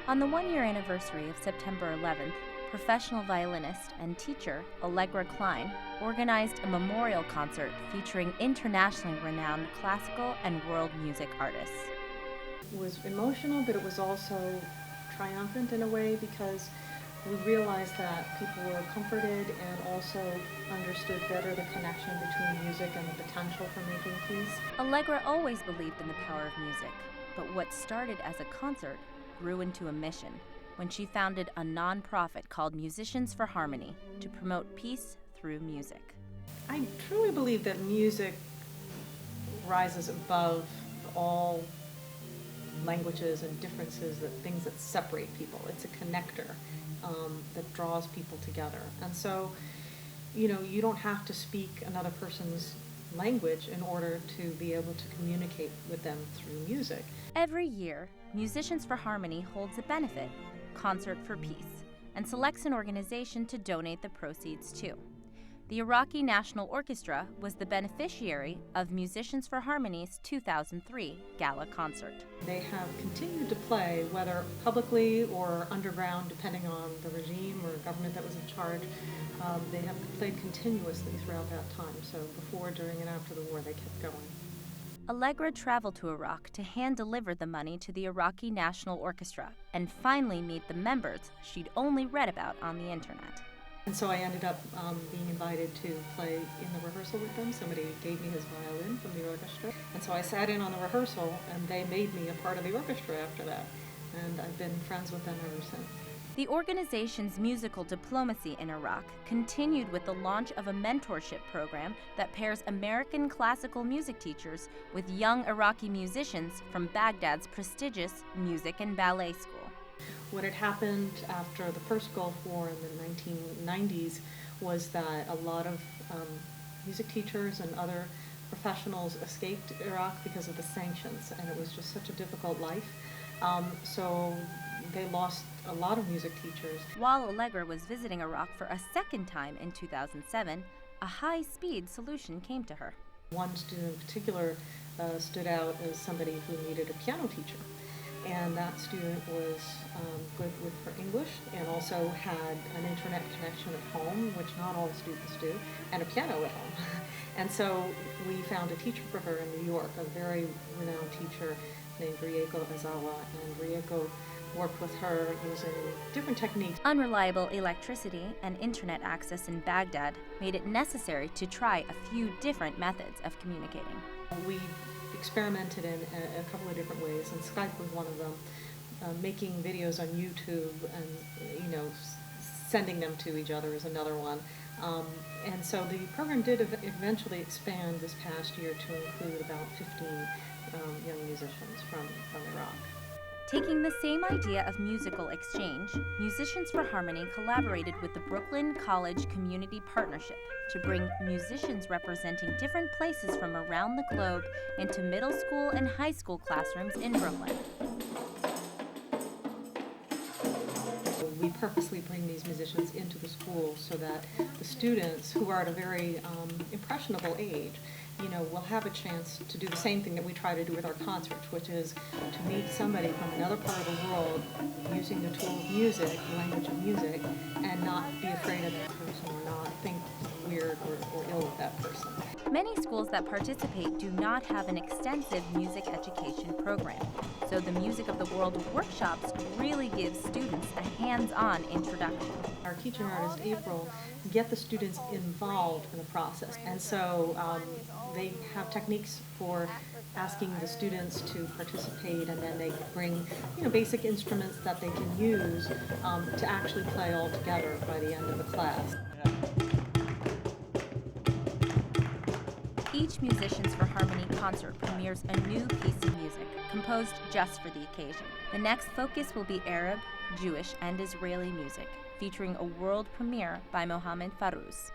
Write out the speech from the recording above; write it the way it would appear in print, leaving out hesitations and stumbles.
On the one-year anniversary of September 11th, professional violinist and teacher Allegra Klein organized a memorial concert featuring internationally renowned classical and world music artists. It was emotional, but it was also triumphant in a way because we realized that people were comforted and also understood better the connection between music and the potential for making peace. Allegra always believed in the power of music, but what started as a concert grew into a mission when she founded a non-profit called Musicians for Harmony to promote peace through music. I truly believe that music rises above all languages and differences, that things that separate people. It's a connector that draws people together. And so, you don't have to speak another person's language in order to be able to communicate with them through music. Every year, Musicians for Harmony holds a benefit, Concert for Peace, and selects an organization to donate the proceeds to. The Iraqi National Orchestra was the beneficiary of Musicians for Harmony's 2003 gala concert. They have continued to play, whether publicly or underground, depending on the regime or government that was in charge. They have played continuously throughout that time, so before, during, and after the war they kept going. Allegra traveled to Iraq to hand-deliver the money to the Iraqi National Orchestra and finally meet the members she'd only read about on the internet. And so I ended up being invited to play in the rehearsal with them. Somebody gave me his violin from the orchestra. And so I sat in on the rehearsal, and they made me a part of the orchestra after that. And I've been friends with them ever since. The organization's musical diplomacy in Iraq continued with the launch of a mentorship program that pairs American classical music teachers with young Iraqi musicians from Baghdad's prestigious music and ballet school. What had happened after the first Gulf War in the 1990s was that a lot of music teachers and other professionals escaped Iraq because of the sanctions, and it was just such a difficult life. So they lost a lot of music teachers. While Allegra was visiting Iraq for a second time in 2007, a high-speed solution came to her. One student in particular stood out as somebody who needed a piano teacher. And that student was good with her English and also had an internet connection at home, which not all students do, and a piano at home. And so we found a teacher for her in New York, a very renowned teacher named Rieko Azawa, and Rieko worked with her using different techniques. Unreliable electricity and internet access in Baghdad made it necessary to try a few different methods of communicating. We experimented in a couple of different ways, and Skype was one of them. Making videos on YouTube and sending them to each other is another one. And so the program did eventually expand this past year to include about 15 young musicians from Iraq. Taking the same idea of musical exchange, Musicians for Harmony collaborated with the Brooklyn College Community Partnership to bring musicians representing different places from around the globe into middle school and high school classrooms in Brooklyn. We purposely bring these musicians into the school so that the students, who are at a very impressionable age, will have a chance to do the same thing that we try to do with our concerts, which is to meet somebody from another part of the world using the tool of music, the language of music, and not be afraid of that person or not think weird or ill of that person. Many schools that participate do not have an extensive music education program, so the Music of the World workshops really give students a hands-on introduction. Our teaching artist, April, get the students involved in the process, and so they have techniques for asking the students to participate, and then they bring basic instruments that they can use to actually play all together by the end of the class. Each Musicians for Harmony concert premieres a new piece of music, composed just for the occasion. The next focus will be Arab, Jewish, and Israeli music, featuring a world premiere by Mohammed Farouz.